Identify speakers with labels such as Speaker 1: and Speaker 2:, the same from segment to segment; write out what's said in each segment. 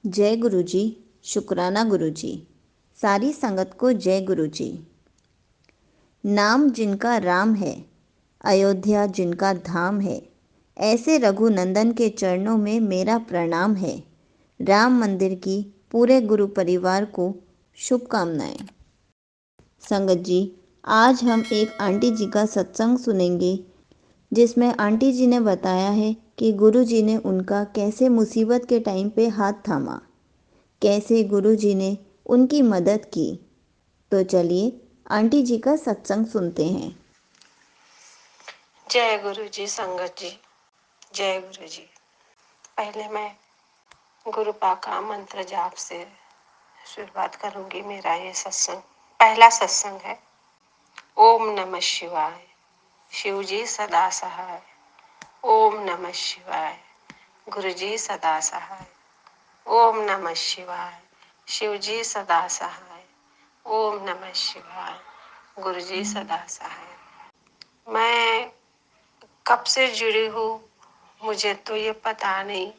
Speaker 1: जय गुरु जी। शुक्राना गुरु जी। सारी संगत को जय गुरु जी। नाम जिनका राम है, अयोध्या जिनका धाम है, ऐसे रघुनंदन के चरणों में मेरा प्रणाम है। राम मंदिर की पूरे गुरु परिवार को शुभकामनाएं। संगत जी, आज हम एक आंटी जी का सत्संग सुनेंगे, जिसमें आंटी जी ने बताया है कि गुरु जी ने उनका कैसे मुसीबत के टाइम पे हाथ थामा, कैसे गुरु जी ने उनकी मदद की। तो चलिए आंटी जी का सत्संग सुनते हैं।
Speaker 2: जय गुरु जी। संगत जी, जय गुरु जी। पहले मैं गुरु पाका मंत्र जाप से शुरुआत करूंगी। मेरा ये सत्संग पहला सत्संग है। ओम नमः शिवाय, शिव जी सदा सहाय। ओम नमः शिवाय, गुरु जी सदा सहाय। ओम नमः शिवाय, शिव जी सदा सहाय। ओम नमः शिवाय, गुरु जी सदा सहाय। मैं कब से जुड़ी हूँ मुझे तो ये पता नहीं,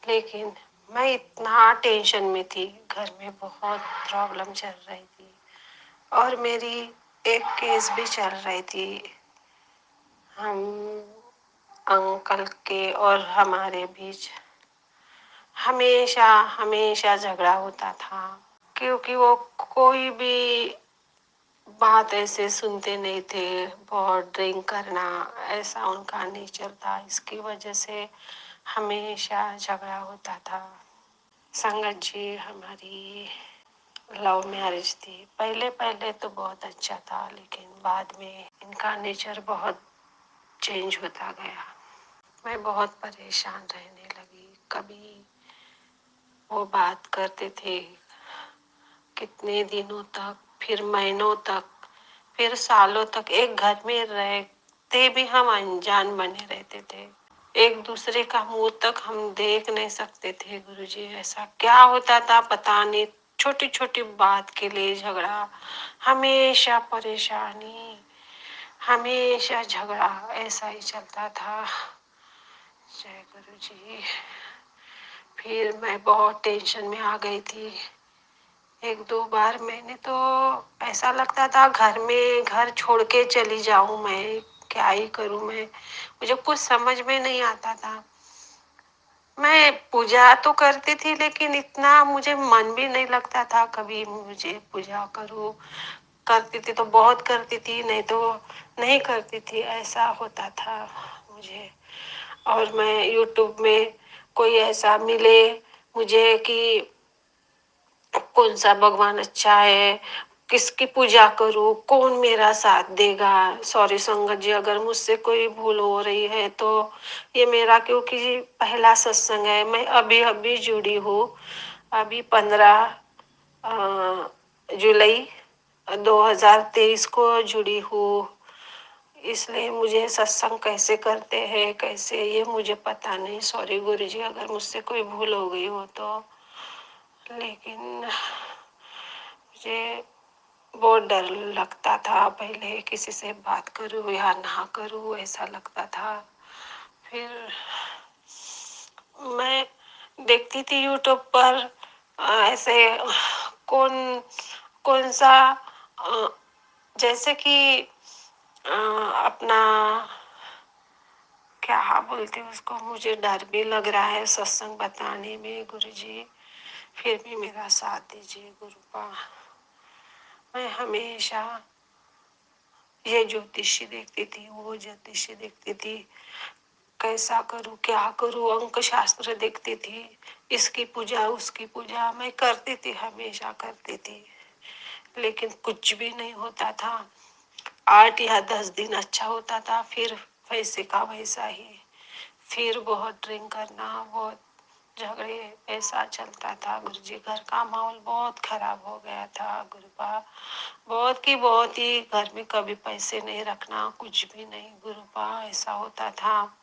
Speaker 2: लेकिन मैं इतना टेंशन में थी। घर में बहुत प्रॉब्लम चल रही थी और मेरी एक केस भी चल रही थी। हम अंकल के और हमारे बीच हमेशा हमेशा झगड़ा होता था, क्योंकि वो कोई भी बात ऐसे सुनते नहीं थे। बहुत ड्रिंक करना ऐसा उनका नेचर था। इसकी वजह से हमेशा झगड़ा होता था। संगत जी, हमारी लव मैरिज थी। पहले पहले तो बहुत अच्छा था, लेकिन बाद में इनका नेचर बहुत चेंज होता गया। मैं बहुत परेशान रहने लगी। कभी वो बात करते थे कितने दिनों तक, फिर महीनों तक, फिर सालों तक एक घर में रहते भी हम अनजान बने रहते थे। एक दूसरे का मुंह तक हम देख नहीं सकते थे। गुरुजी, ऐसा क्या होता था पता नहीं। छोटी छोटी बात के लिए झगड़ा, हमेशा परेशानी, हमेशा झगड़ा, ऐसा ही चलता था। जय गुरु जी। फिर मैं बहुत टेंशन में आ गई थी। एक दो बार मैंने तो ऐसा लगता था घर छोड़ के चली जाऊं। मैं क्या ही करूं। मुझे कुछ समझ में नहीं आता था। मैं पूजा तो करती थी, लेकिन इतना मुझे मन भी नहीं लगता था कभी मुझे पूजा करूं। करती थी तो बहुत करती थी, नहीं तो नहीं करती थी, ऐसा होता था मुझे। और मैं यूट्यूब में कोई ऐसा मिले मुझे कि कौन सा भगवान अच्छा है, किसकी पूजा करूं, कौन मेरा साथ देगा। सॉरी संगत जी, अगर मुझसे कोई भूल हो रही है तो ये मेरा, क्योंकि पहला सत्संग है। मैं अभी अभी जुड़ी हूँ। अभी 15 जुलाई 2023 को जुड़ी हूँ। इसलिए मुझे सत्संग कैसे करते हैं, कैसे, ये मुझे पता नहीं। सॉरी गुरु जी, अगर मुझसे कोई भूल हो गई हो तो। लेकिन मुझे बहुत डर लगता था। पहले किसी से बात करूं या ना करूं, ऐसा लगता था। फिर मैं देखती थी यूट्यूब पर ऐसे कौन कौन सा जैसे कि अपना क्या बोलते हैं उसको, मुझे डर भी लग रहा है सत्संग बताने में। गुरुजी, फिर भी मेरा साथ दीजिए गुरुपा। मैं हमेशा ये ज्योतिषी देखती थी, वो ज्योतिषी देखती थी, कैसा करूं क्या करूं, अंक शास्त्र देखती थी, इसकी पूजा उसकी पूजा मैं करती थी, हमेशा करती थी, लेकिन कुछ भी नहीं होता था। 8 या 10 दिन अच्छा होता था, फिर वैसे का वैसा ही। फिर बहुत ड्रिंक करना, बहुत झगड़े, ऐसा चलता था। गुरुजी, घर का माहौल बहुत खराब हो गया था गुरुपा। बहुत की बहुत ही, घर में कभी पैसे नहीं रखना, कुछ भी नहीं गुरुपा, ऐसा होता था।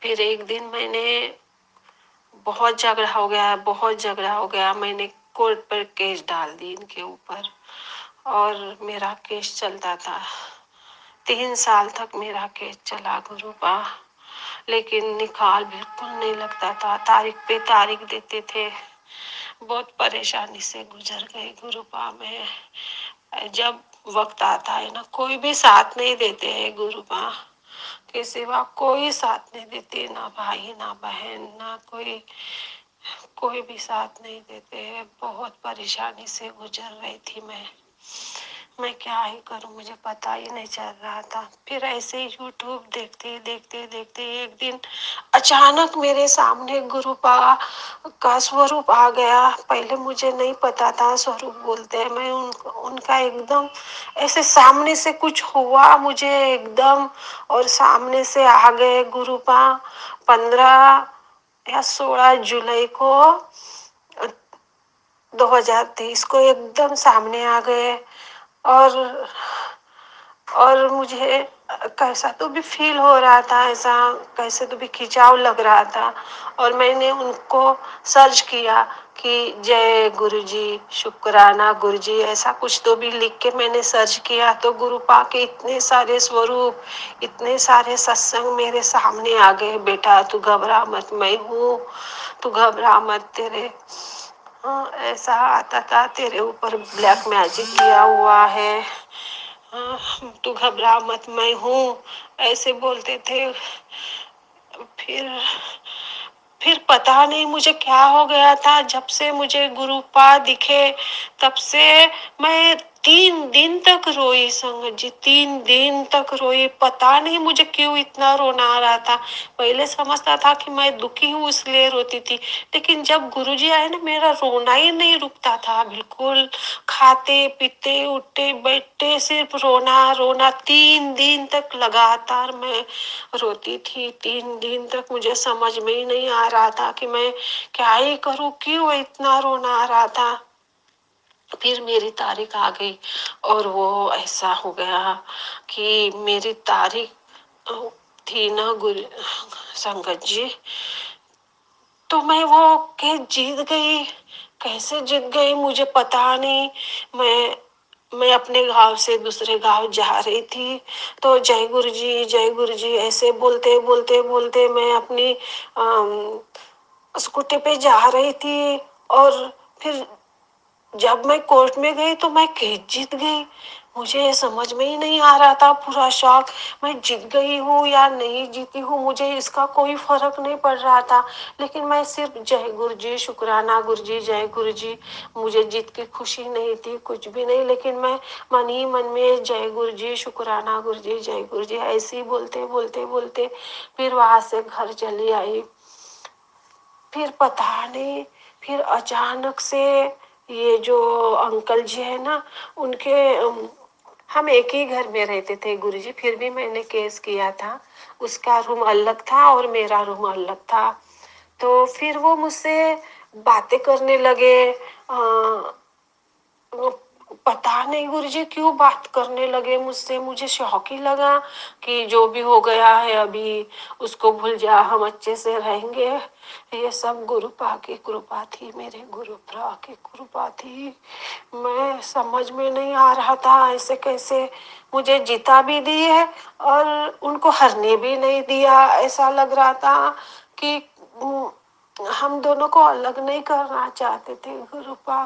Speaker 2: फिर एक दिन मैंने, बहुत झगड़ा हो गया, बहुत झगड़ा हो गया, मैंने कोर्ट पर केस डाल दी इनके ऊपर, और मेरा केस चलता था। 3 साल तक मेरा केस चला गुरुपा। लेकिन निकाल बिल्कुल नहीं लगता था, तारीख पे तारीख देते थे। बहुत परेशानी से गुजर गई गुरुपा में। जब वक्त आता है ना, कोई भी साथ नहीं देते हैं गुरुपा के सिवा, कोई साथ नहीं देते, ना भाई ना बहन ना कोई, कोई भी साथ नहीं देते हैं। बहुत परेशानी से गुजर रही थी मैं क्या ही करूं, मुझे पता ही नहीं चल रहा था। फिर ऐसे ही यूट्यूब देखते देखते देखते एक दिन अचानक मेरे सामने गुरुपा का स्वरूप आ गया। पहले मुझे नहीं पता था स्वरूप बोलते हैं। मैं उनका एकदम ऐसे सामने से कुछ हुआ मुझे एकदम, और सामने से आ गए गुरुपा। 15 या 16 जुलाई को 2023 को एकदम सामने आ गए। और और मुझे कैसा तो भी फील हो रहा था, ऐसा कैसे तो भी खिंचाव लग रहा था। और मैंने उनको सर्च किया कि जय गुरुजी, शुक्राना गुरुजी, ऐसा कुछ तो भी लिख के मैंने सर्च किया, तो गुरुपा के इतने सारे स्वरूप, इतने सारे सत्संग मेरे सामने आ गए। बेटा तू घबरा मत, मैं हूँ, तू घबरा मत, तेरे ऐसा आता था, तेरे ऊपर ब्लैक मैजिक किया हुआ है, तू घबरा मत, मैं हूँ, ऐसे बोलते थे। फिर फिर पता नहीं मुझे क्या हो गया था, जब से मुझे गुरुपा दिखे तब से मैं 3 दिन तक रोई संगत जी, 3 दिन तक रोई। पता नहीं मुझे क्यों इतना रोना आ रहा था। पहले समझता था कि मैं दुखी हूँ इसलिए रोती थी, लेकिन जब गुरुजी आए ना, मेरा रोना ही नहीं रुकता था बिल्कुल। खाते पीते उठते बैठते सिर्फ रोना रोना, 3 दिन तक लगातार मैं रोती थी। 3 दिन तक मुझे समझ में ही नहीं आ रहा था कि मैं क्या ही करूं, क्यों इतना रोना आ रहा था। फिर मेरी तारीख आ गई, और वो ऐसा हो गया कि मेरी तारीख थी ना गुरु संगत जी, तो मैं वो के जीत गई। कैसे जीत गई मुझे पता नहीं। मैं अपने गांव से दूसरे गांव जा रही थी, तो जय गुरु जी ऐसे बोलते बोलते बोलते मैं अपनी स्कूटी पे जा रही थी। और फिर जब मैं कोर्ट में गई तो मैं केस जीत गई। मुझे समझ में ही नहीं आ रहा था, पूरा शौक, मैं जीत गई हूँ या नहीं जीती हूँ, मुझे इसका कोई फर्क नहीं पड़ रहा था। लेकिन मैं सिर्फ जय गुरु जी, शुक्राना गुरु जी, जय गुरु जी, मुझे जीत की खुशी नहीं थी, कुछ भी नहीं। लेकिन मैं मन ही मन में जय गुरु जी, शुक्राना गुरु जी, जय गुरु जी ऐसे ही बोलते बोलते बोलते फिर वहां से घर चली आई। फिर पता नहीं, फिर अचानक से ये जो अंकल जी है ना, उनके हम एक ही घर में रहते थे गुरुजी, फिर भी मैंने केस किया था। उसका रूम अलग था और मेरा रूम अलग था। तो फिर वो मुझसे बातें करने लगे। वो पता नहीं गुरुजी क्यों बात करने लगे मुझसे, मुझे शौक ही लगा कि जो भी हो गया है अभी उसको भूल जा, हम अच्छे से रहेंगे। ये सब गुरुपा की कृपा थी, मेरे गुरुपा की कृपा थी। मैं समझ में नहीं आ रहा था ऐसे कैसे मुझे जीता भी दिए और उनको हरने भी नहीं दिया। ऐसा लग रहा था कि हम दोनों को अलग नहीं करना चाहते थे गुरुपा।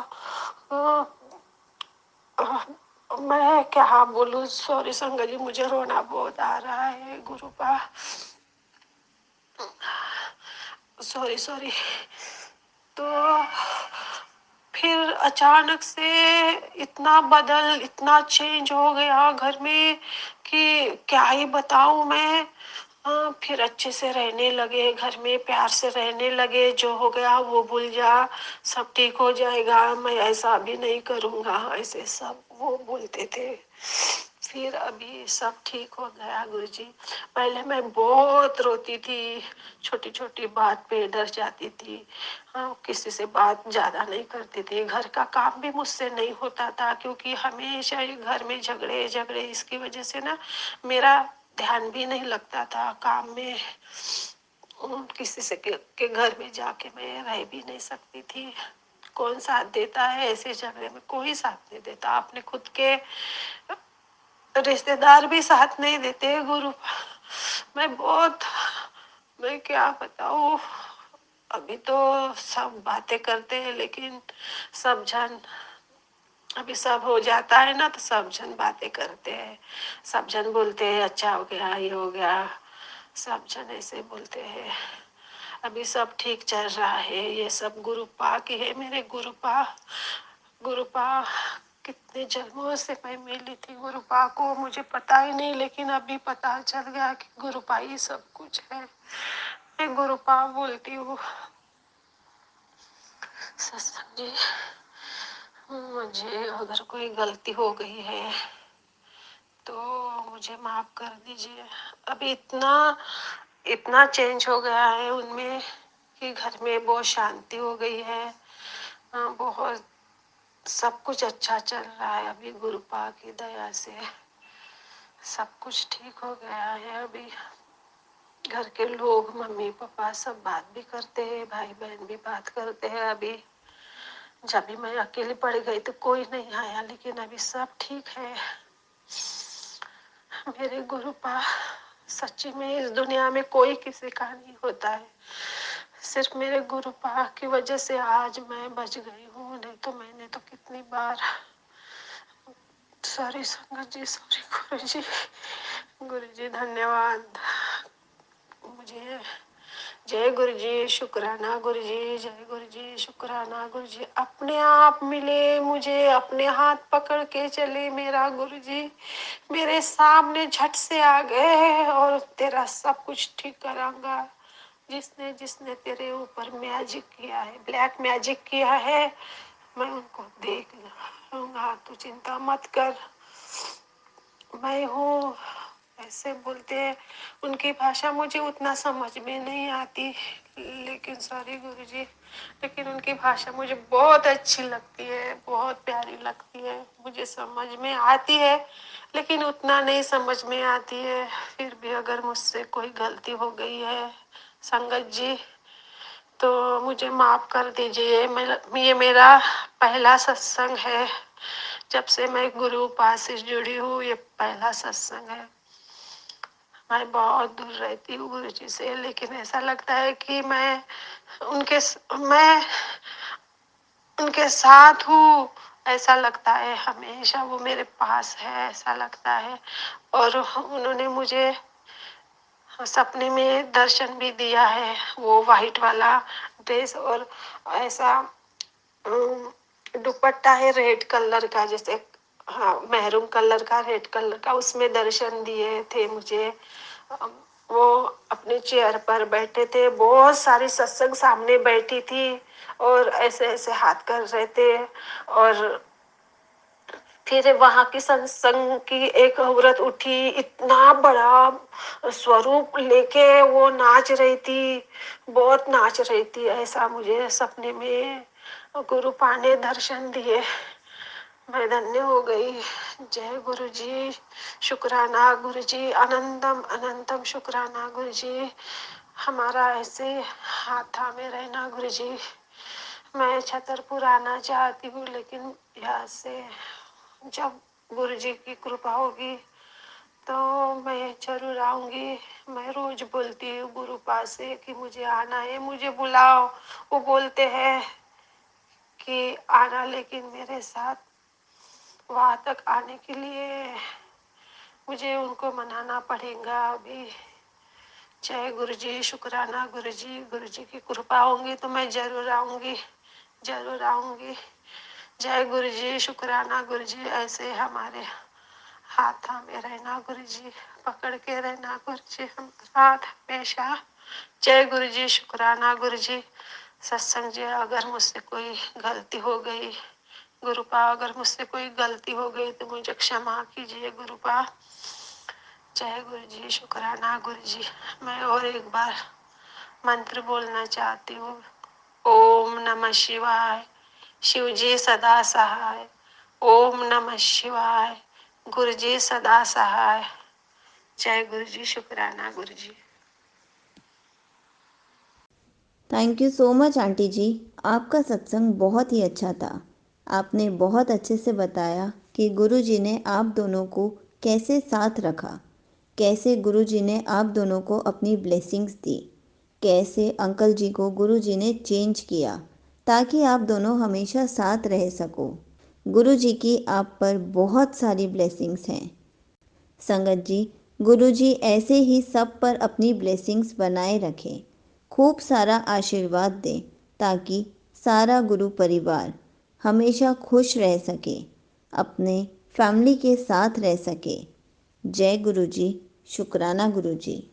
Speaker 2: मैं क्या बोलूं, सॉरी संगत जी, मुझे रोना बहुत आ रहा है गुरुपा, सॉरी सॉरी। तो फिर अचानक से इतना चेंज हो गया घर में कि क्या ही बताऊं मैं। फिर अच्छे से रहने लगे, घर में प्यार से रहने लगे, जो हो गया वो भूल जा, सब ठीक हो जाएगा, मैं ऐसा भी नहीं करूंगा, ऐसे सब वो बोलते थे। फिर अभी सब ठीक हो गया गुरुजी। पहले मैं बहुत रोती थी, छोटी छोटी बात पे डर जाती थी। किसी से बात ज्यादा नहीं करती थी, घर का काम भी मुझसे नहीं होता था, क्योंकि हमेशा ही घर में झगड़े झगड़े, इसकी वजह से ना मेरा ध्यान भी नहीं लगता था काम में। किसी से के घर में जाके मैं रह भी नहीं सकती थी। कौन साथ देता है ऐसे झगड़े में, कोई साथ नहीं देता, अपने खुद के रिश्तेदार भी साथ नहीं देते गुरु। मैं बहुत मैं क्या बताऊँ। अभी तो सब बातें करते हैं, लेकिन सब जन अभी सब हो जाता है ना, तो सब जन बातें करते हैं, सब जन बोलते हैं अच्छा हो गया, ये हो गया, सब जन ऐसे बोलते हैं। अभी सब ठीक चल रहा है, ये सब गुरुपा की है। मेरे गुरुपा कितने जन्मों से मैं मिली थी गुरुपा को, मुझे पता ही नहीं, लेकिन अभी पता चल गया कि गुरुपा ही सब कुछ है। मैं गुरुपा बोलती हूँ। सत्संग जी, मुझे अगर कोई गलती हो गई है तो मुझे माफ कर दीजिए। अभी इतना इतना चेंज हो गया है उनमें कि घर में बहुत शांति हो गई है। बहुत सब कुछ अच्छा चल रहा है अभी, गुरुपा की दया से सब कुछ ठीक हो गया है। अभी घर के लोग, मम्मी पापा सब बात भी करते हैं, भाई बहन भी बात करते हैं। अभी जब भी मैं अकेली पड़ गई तो कोई नहीं आया, लेकिन अभी सब ठीक है। मेरे गुरुपा, सच्ची में इस दुनिया में कोई किसी का नहीं होता है। सिर्फ मेरे गुरुपा की वजह से आज मैं बच गई हूँ, नहीं तो मैंने तो कितनी बार। सॉरी संगत जी, सॉरी गुरु जी धन्यवाद। मुझे जय गुरु जी, शुक्राना गुरु जी, जय गुरु जी, शुक्राना गुरु जी। अपने आप मिले मुझे, अपने हाथ पकड़ के चले मेरा गुरु जी, मेरे सामने झट से आ गए और तेरा सब कुछ ठीक कराऊंगा। जिसने जिसने तेरे ऊपर मैजिक किया है, ब्लैक मैजिक किया है, मैं उनको देख लूंगा, तू चिंता मत कर, मैं हूँ। ऐसे बोलते हैं। उनकी भाषा मुझे उतना समझ में नहीं आती, लेकिन सॉरी गुरुजी, लेकिन उनकी भाषा मुझे बहुत अच्छी लगती है, बहुत प्यारी लगती है, मुझे समझ में आती है, लेकिन उतना नहीं समझ में आती है। फिर भी अगर मुझसे कोई गलती हो गई है संगत जी, तो मुझे माफ कर दीजिए। ये मेरा पहला सत्संग है, जब से मैं गुरु पास से जुड़ी हूँ, ये पहला सत्संग है। मैं बहुत दूर रहती हूँ गुरु जी से, लेकिन ऐसा लगता है कि मैं उनके साथ हूँ, ऐसा लगता है। हमेशा वो मेरे पास है, ऐसा लगता है। और उन्होंने मुझे सपने में दर्शन भी दिया है, वो वाइट वाला ड्रेस और ऐसा दुपट्टा है रेड कलर का, जैसे हाँ मैरून कलर का, रेड कलर का, उसमें दर्शन दिए थे मुझे। वो अपने चेयर पर बैठे थे, बहुत सारी सत्संग सामने बैठी थी और ऐसे ऐसे हाथ कर रहे थे। और फिर वहां की सत्संग की एक औरत उठी, इतना बड़ा स्वरूप लेके वो नाच रही थी, बहुत नाच रही थी। ऐसा मुझे सपने में गुरुपा ने दर्शन दिए, मैं धन्य हो गई। जय गुरु जी, शुक्राना गुरु जी, अनंतम अनंतम शुक्राना गुरु जी। हमारा ऐसे हाथ थामे रहना गुरु जी। मैं छतरपुर आना चाहती हूँ, लेकिन यहाँ से जब गुरु जी की कृपा होगी तो मैं जरूर आऊंगी। मैं रोज बोलती हूँ गुरु पास से कि मुझे आना है, मुझे बुलाओ। वो बोलते हैं कि आना, लेकिन मेरे साथ वहां तक आने के लिए मुझे उनको मनाना पड़ेगा अभी। जय गुरु जी, शुक्राना गुरु जी की कृपा होंगी तो मैं जरूर आऊंगी, जरूर आऊंगी। जय गुरु जी, शुक्राना गुरु जी। ऐसे हमारे हाथ थामे रहना गुरु जी, पकड़ के रहना गुरु जी हम साथ हमेशा। जय गुरु जी, शुक्राना गुरु जी। सत्संग जी, अगर मुझसे कोई गलती हो गई गुरुपा, अगर मुझसे कोई गलती हो गई तो मुझे क्षमा कीजिए गुरुपा। जय गुरु जी, शुक्राना गुरु जी। मैं और एक बार मंत्र बोलना चाहती हूँ। ओम नमः शिवाय, शिव जी सदा सहाय। ओम नमः शिवाय, गुरु जी सदा सहाय। जय गुरु जी, शुक्राना Guru ji.
Speaker 1: Thank you so much aunty ji, आपका सत्संग बहुत ही अच्छा था। आपने बहुत अच्छे से बताया कि गुरु जी ने आप दोनों को कैसे साथ रखा, कैसे गुरु जी ने आप दोनों को अपनी ब्लेसिंग्स दी। कैसे अंकल जी को गुरुजी ने चेंज किया ताकि आप दोनों हमेशा साथ रह सको। गुरुजी की आप पर बहुत सारी ब्लेसिंग्स हैं। संगत जी, गुरुजी ऐसे ही सब पर अपनी ब्लेसिंग्स बनाए रखें, खूब सारा आशीर्वाद दें ताकि सारा गुरु परिवार हमेशा खुश रह सके, अपने फैमिली के साथ रह सके। जय गुरुजी, शुक्राना गुरुजी।